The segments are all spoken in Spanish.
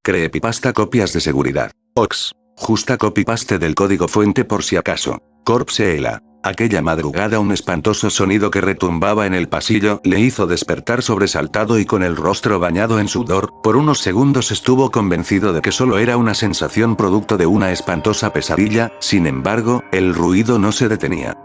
Creepypasta copias de seguridad. Ox. Justa copypaste del código fuente por si acaso. Corpseela. Aquella madrugada un espantoso sonido que retumbaba en el pasillo le hizo despertar sobresaltado y con el rostro bañado en sudor. Por unos segundos estuvo convencido de que solo era una sensación producto de una espantosa pesadilla, sin embargo, el ruido no se detenía.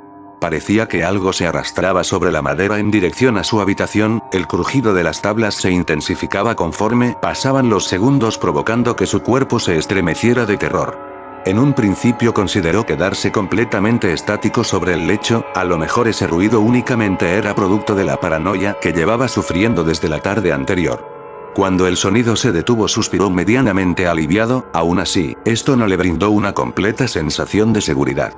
Parecía que algo se arrastraba sobre la madera en dirección a su habitación, el crujido de las tablas se intensificaba conforme pasaban los segundos provocando que su cuerpo se estremeciera de terror. En un principio consideró quedarse completamente estático sobre el lecho, a lo mejor ese ruido únicamente era producto de la paranoia que llevaba sufriendo desde la tarde anterior. Cuando el sonido se detuvo suspiró medianamente aliviado, aún así, esto no le brindó una completa sensación de seguridad.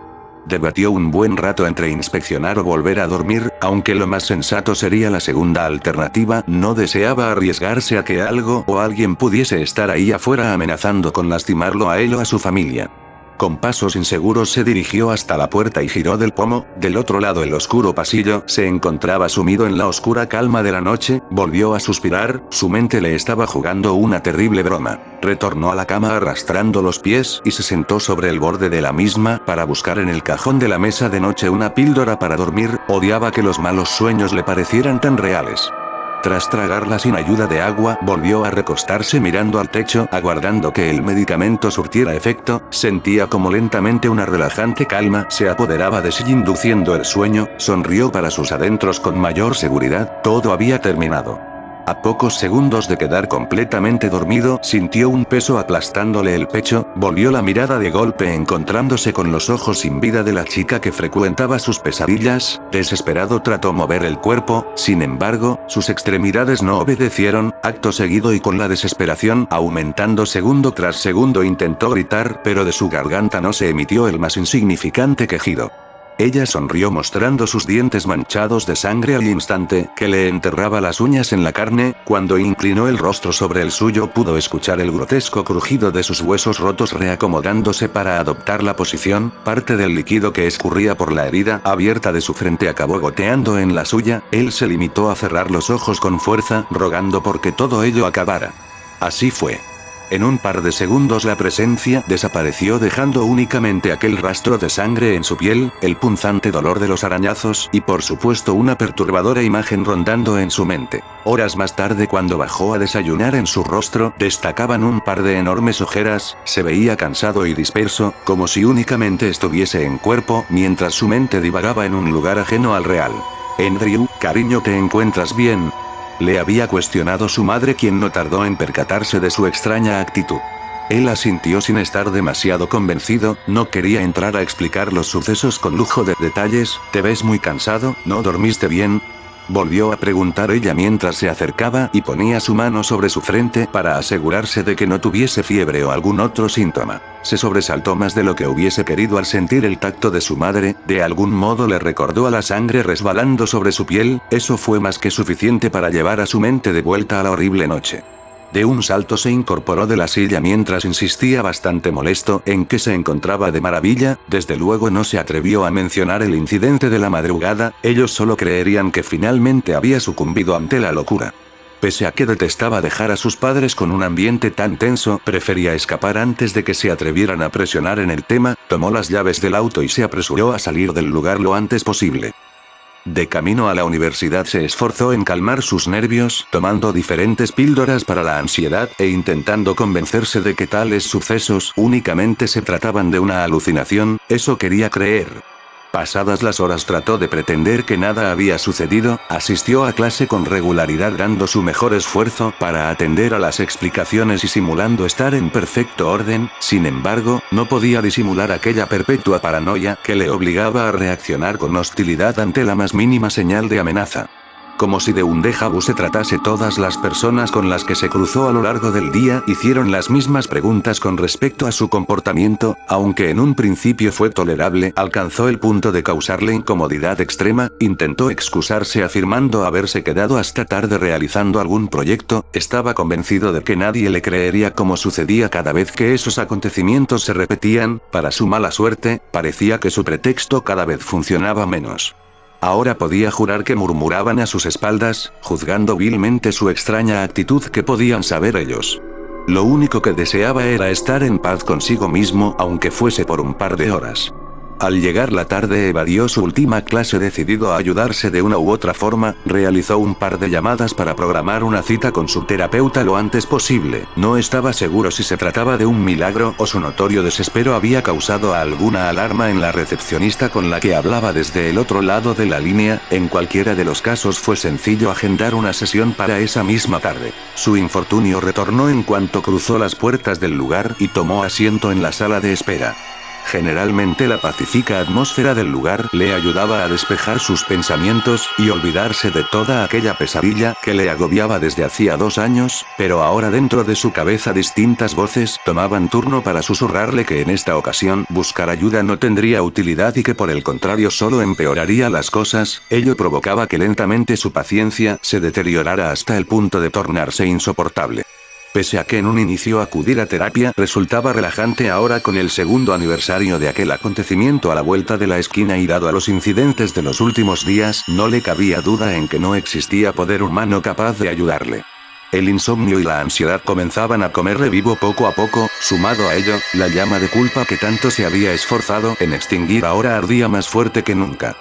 Debatió un buen rato entre inspeccionar o volver a dormir, aunque lo más sensato sería la segunda alternativa, no deseaba arriesgarse a que algo o alguien pudiese estar ahí afuera amenazando con lastimarlo a él o a su familia. Con pasos inseguros se dirigió hasta la puerta y giró del pomo. Del otro lado el oscuro pasillo se encontraba sumido en la oscura calma de la noche. Volvió a suspirar, su mente le estaba jugando una terrible broma. Retornó a la cama arrastrando los pies y se sentó sobre el borde de la misma para buscar en el cajón de la mesa de noche una píldora para dormir. Odiaba que los malos sueños le parecieran tan reales. Tras tragarla sin ayuda de agua, volvió a recostarse mirando al techo, aguardando que el medicamento surtiera efecto. Sentía como lentamente una relajante calma se apoderaba de sí induciendo el sueño. Sonrió para sus adentros con mayor seguridad, todo había terminado. A pocos segundos de quedar completamente dormido, sintió un peso aplastándole el pecho, volvió la mirada de golpe encontrándose con los ojos sin vida de la chica que frecuentaba sus pesadillas. Desesperado trató mover el cuerpo, sin embargo, sus extremidades no obedecieron. Acto seguido y con la desesperación aumentando segundo tras segundo intentó gritar, pero de su garganta no se emitió el más insignificante quejido. Ella sonrió mostrando sus dientes manchados de sangre al instante que le enterraba las uñas en la carne. Cuando inclinó el rostro sobre el suyo pudo escuchar el grotesco crujido de sus huesos rotos reacomodándose para adoptar la posición. Parte del líquido que escurría por la herida abierta de su frente acabó goteando en la suya. Él se limitó a cerrar los ojos con fuerza, rogando porque todo ello acabara. Así fue. En un par de segundos la presencia desapareció dejando únicamente aquel rastro de sangre en su piel, el punzante dolor de los arañazos y por supuesto una perturbadora imagen rondando en su mente. Horas más tarde cuando bajó a desayunar en su rostro destacaban un par de enormes ojeras, se veía cansado y disperso, como si únicamente estuviese en cuerpo, mientras su mente divagaba en un lugar ajeno al real. Andrew, cariño, ¿te encuentras bien? Le había cuestionado su madre, quien no tardó en percatarse de su extraña actitud. Él asintió sin estar demasiado convencido, no quería entrar a explicar los sucesos con lujo de detalles. ¿Te ves muy cansado? ¿No dormiste bien? Volvió a preguntar ella mientras se acercaba y ponía su mano sobre su frente para asegurarse de que no tuviese fiebre o algún otro síntoma. Se sobresaltó más de lo que hubiese querido al sentir el tacto de su madre, de algún modo le recordó a la sangre resbalando sobre su piel. Eso fue más que suficiente para llevar a su mente de vuelta a la horrible noche. De un salto se incorporó de la silla mientras insistía bastante molesto en que se encontraba de maravilla. Desde luego no se atrevió a mencionar el incidente de la madrugada, ellos solo creerían que finalmente había sucumbido ante la locura. Pese a que detestaba dejar a sus padres con un ambiente tan tenso, prefería escapar antes de que se atrevieran a presionar en el tema. Tomó las llaves del auto y se apresuró a salir del lugar lo antes posible. De camino a la universidad se esforzó en calmar sus nervios, tomando diferentes píldoras para la ansiedad e intentando convencerse de que tales sucesos únicamente se trataban de una alucinación. Eso quería creer. Pasadas las horas trató de pretender que nada había sucedido, asistió a clase con regularidad dando su mejor esfuerzo para atender a las explicaciones y simulando estar en perfecto orden. Sin embargo, no podía disimular aquella perpetua paranoia que le obligaba a reaccionar con hostilidad ante la más mínima señal de amenaza. Como si de un déjà vu se tratase, todas las personas con las que se cruzó a lo largo del día hicieron las mismas preguntas con respecto a su comportamiento. Aunque en un principio fue tolerable, alcanzó el punto de causarle incomodidad extrema. Intentó excusarse afirmando haberse quedado hasta tarde realizando algún proyecto. Estaba convencido de que nadie le creería, como sucedía cada vez que esos acontecimientos se repetían. Para su mala suerte, parecía que su pretexto cada vez funcionaba menos. Ahora podía jurar que murmuraban a sus espaldas, juzgando vilmente su extraña actitud. ¿Qué podían saber ellos? Lo único que deseaba era estar en paz consigo mismo, aunque fuese por un par de horas. Al llegar la tarde evadió su última clase decidido a ayudarse de una u otra forma, realizó un par de llamadas para programar una cita con su terapeuta lo antes posible. No estaba seguro si se trataba de un milagro o su notorio desespero había causado alguna alarma en la recepcionista con la que hablaba desde el otro lado de la línea. En cualquiera de los casos fue sencillo agendar una sesión para esa misma tarde. Su infortunio retornó en cuanto cruzó las puertas del lugar y tomó asiento en la sala de espera. Generalmente la pacífica atmósfera del lugar le ayudaba a despejar sus pensamientos y olvidarse de toda aquella pesadilla que le agobiaba desde hacía 2 años, pero ahora dentro de su cabeza distintas voces tomaban turno para susurrarle que en esta ocasión buscar ayuda no tendría utilidad y que por el contrario solo empeoraría las cosas. Ello provocaba que lentamente su paciencia se deteriorara hasta el punto de tornarse insoportable. Pese a que en un inicio acudir a terapia resultaba relajante, ahora con el segundo aniversario de aquel acontecimiento a la vuelta de la esquina y dado a los incidentes de los últimos días, no le cabía duda en que no existía poder humano capaz de ayudarle. El insomnio y la ansiedad comenzaban a comerle vivo poco a poco, sumado a ello, la llama de culpa que tanto se había esforzado en extinguir ahora ardía más fuerte que nunca.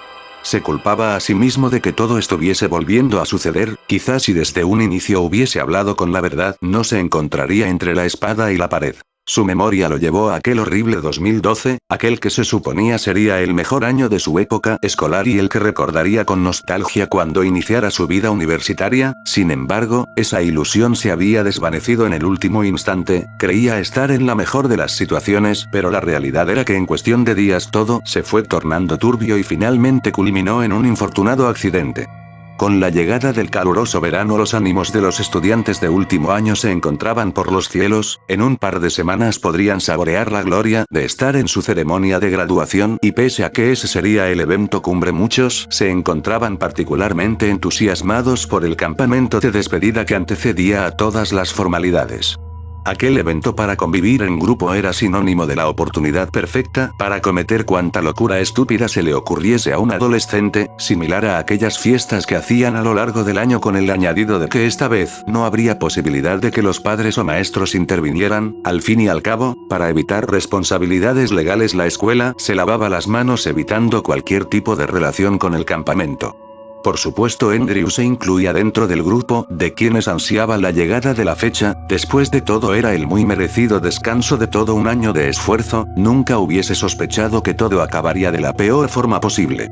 Se culpaba a sí mismo de que todo estuviese volviendo a suceder, quizás si desde un inicio hubiese hablado con la verdad, no se encontraría entre la espada y la pared. Su memoria lo llevó a aquel horrible 2012, aquel que se suponía sería el mejor año de su época escolar y el que recordaría con nostalgia cuando iniciara su vida universitaria. Sin embargo, esa ilusión se había desvanecido en el último instante. Creía estar en la mejor de las situaciones, pero la realidad era que en cuestión de días todo se fue tornando turbio y finalmente culminó en un infortunado accidente. Con la llegada del caluroso verano los ánimos de los estudiantes de último año se encontraban por los cielos. En un par de semanas podrían saborear la gloria de estar en su ceremonia de graduación y pese a que ese sería el evento cumbre, muchos se encontraban particularmente entusiasmados por el campamento de despedida que antecedía a todas las formalidades. Aquel evento para convivir en grupo era sinónimo de la oportunidad perfecta para cometer cuanta locura estúpida se le ocurriese a un adolescente, similar a aquellas fiestas que hacían a lo largo del año, con el añadido de que esta vez no habría posibilidad de que los padres o maestros intervinieran. Al fin y al cabo, para evitar responsabilidades legales, la escuela se lavaba las manos evitando cualquier tipo de relación con el campamento. Por supuesto, Andrew se incluía dentro del grupo de quienes ansiaba la llegada de la fecha. Después de todo era el muy merecido descanso de todo un año de esfuerzo. Nunca hubiese sospechado que todo acabaría de la peor forma posible.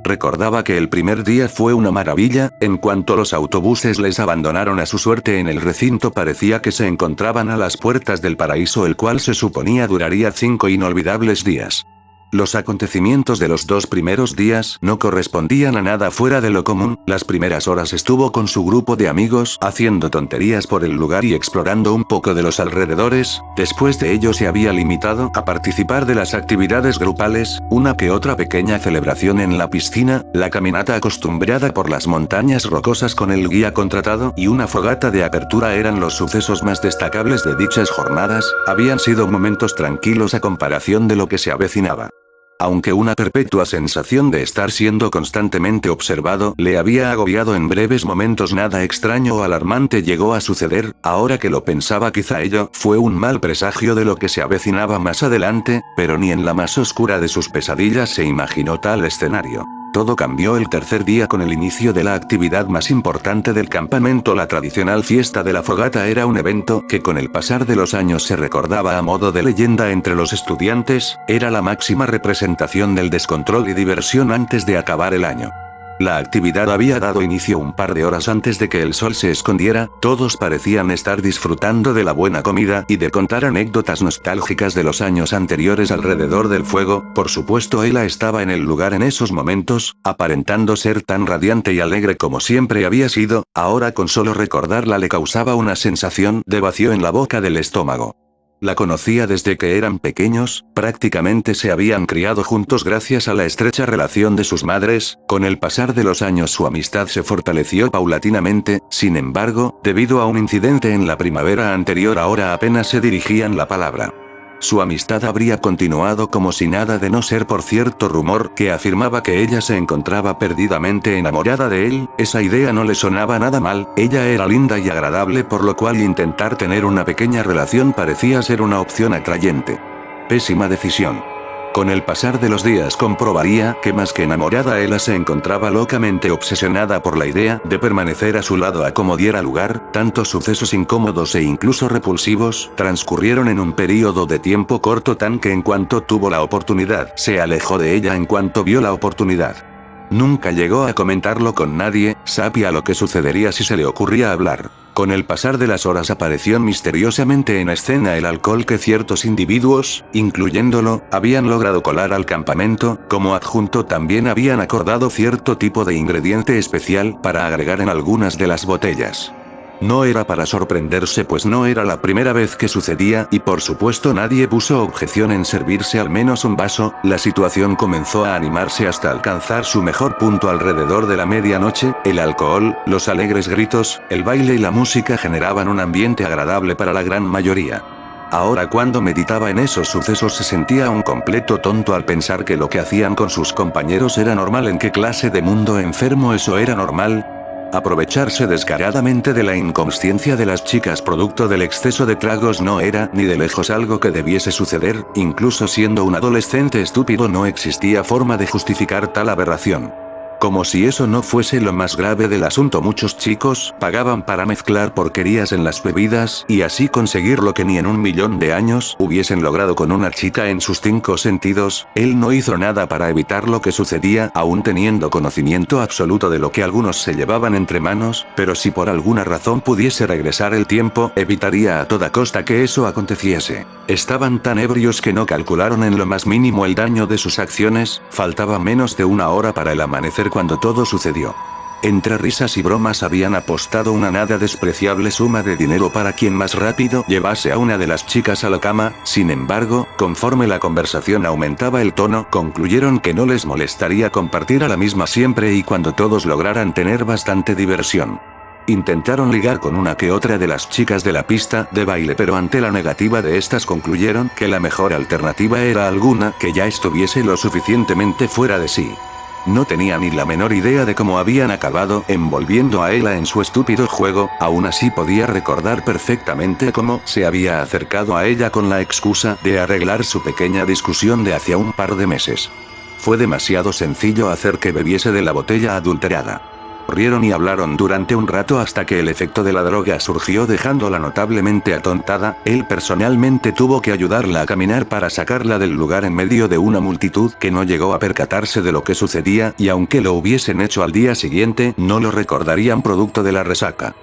Recordaba que el primer día fue una maravilla. En cuanto los autobuses les abandonaron a su suerte en el recinto, parecía que se encontraban a las puertas del paraíso, el cual se suponía duraría 5 inolvidables días. Los acontecimientos de los 2 primeros días no correspondían a nada fuera de lo común. Las primeras horas estuvo con su grupo de amigos, haciendo tonterías por el lugar y explorando un poco de los alrededores. Después de ello se había limitado a participar de las actividades grupales, una que otra pequeña celebración en la piscina, la caminata acostumbrada por las montañas rocosas con el guía contratado y una fogata de apertura eran los sucesos más destacables de dichas jornadas. Habían sido momentos tranquilos a comparación de lo que se avecinaba. Aunque una perpetua sensación de estar siendo constantemente observado le había agobiado en breves momentos, nada extraño o alarmante llegó a suceder. Ahora que lo pensaba, quizá ello fue un mal presagio de lo que se avecinaba más adelante, pero ni en la más oscura de sus pesadillas se imaginó tal escenario. Todo cambió el tercer día con el inicio de la actividad más importante del campamento. La tradicional fiesta de la fogata era un evento que con el pasar de los años se recordaba a modo de leyenda entre los estudiantes. Era la máxima representación del descontrol y diversión antes de acabar el año. La actividad había dado inicio un par de horas antes de que el sol se escondiera. Todos parecían estar disfrutando de la buena comida y de contar anécdotas nostálgicas de los años anteriores alrededor del fuego. Por supuesto, Ella estaba en el lugar en esos momentos, aparentando ser tan radiante y alegre como siempre había sido. Ahora con solo recordarla le causaba una sensación de vacío en la boca del estómago. La conocía desde que eran pequeños, prácticamente se habían criado juntos gracias a la estrecha relación de sus madres. Con el pasar de los años su amistad se fortaleció paulatinamente. Sin embargo, debido a un incidente en la primavera anterior, ahora apenas se dirigían la palabra. Su amistad habría continuado como si nada de no ser por cierto rumor que afirmaba que ella se encontraba perdidamente enamorada de él. Esa idea no le sonaba nada mal, ella era linda y agradable, por lo cual intentar tener una pequeña relación parecía ser una opción atrayente. Pésima decisión. Con el pasar de los días comprobaría que más que enamorada Ella se encontraba locamente obsesionada por la idea de permanecer a su lado a como diera lugar. Tantos sucesos incómodos e incluso repulsivos transcurrieron en un período de tiempo corto, tan que en cuanto tuvo la oportunidad se alejó de ella en cuanto vio la oportunidad. Nunca llegó a comentarlo con nadie, sabía lo que sucedería si se le ocurría hablar. Con el pasar de las horas apareció misteriosamente en escena el alcohol que ciertos individuos, incluyéndolo, habían logrado colar al campamento. Como adjunto también habían acordado cierto tipo de ingrediente especial para agregar en algunas de las botellas. No era para sorprenderse, pues no era la primera vez que sucedía, y por supuesto nadie puso objeción en servirse al menos un vaso. La situación comenzó a animarse hasta alcanzar su mejor punto alrededor de la medianoche. El alcohol, los alegres gritos, el baile y la música generaban un ambiente agradable para la gran mayoría. Ahora, cuando meditaba en esos sucesos, se sentía un completo tonto al pensar que lo que hacían con sus compañeros era normal. ¿En qué clase de mundo enfermo eso era normal? Aprovecharse descaradamente de la inconsciencia de las chicas producto del exceso de tragos no era ni de lejos algo que debiese suceder. Incluso siendo un adolescente estúpido no existía forma de justificar tal aberración. Como si eso no fuese lo más grave del asunto, muchos chicos pagaban para mezclar porquerías en las bebidas y así conseguir lo que ni en 1.000.000 de años hubiesen logrado con una chica en sus 5 sentidos. Él no hizo nada para evitar lo que sucedía, aún teniendo conocimiento absoluto de lo que algunos se llevaban entre manos, pero si por alguna razón pudiese regresar el tiempo, evitaría a toda costa que eso aconteciese. Estaban tan ebrios que no calcularon en lo más mínimo el daño de sus acciones. Faltaba menos de una hora para el amanecer cuando todo sucedió. Entre risas y bromas habían apostado una nada despreciable suma de dinero para quien más rápido llevase a una de las chicas a la cama. Sin embargo, conforme la conversación aumentaba el tono, concluyeron que no les molestaría compartir a la misma siempre y cuando todos lograran tener bastante diversión. Intentaron ligar con una que otra de las chicas de la pista de baile, pero ante la negativa de estas concluyeron que la mejor alternativa era alguna que ya estuviese lo suficientemente fuera de sí. No tenía ni la menor idea de cómo habían acabado envolviendo a Ella en su estúpido juego. Aún así podía recordar perfectamente cómo se había acercado a ella con la excusa de arreglar su pequeña discusión de hacía un par de meses. Fue demasiado sencillo hacer que bebiese de la botella adulterada. Rieron y hablaron durante un rato hasta que el efecto de la droga surgió dejándola notablemente atontada. Él personalmente tuvo que ayudarla a caminar para sacarla del lugar en medio de una multitud que no llegó a percatarse de lo que sucedía, y aunque lo hubiesen hecho al día siguiente, no lo recordarían producto de la resaca.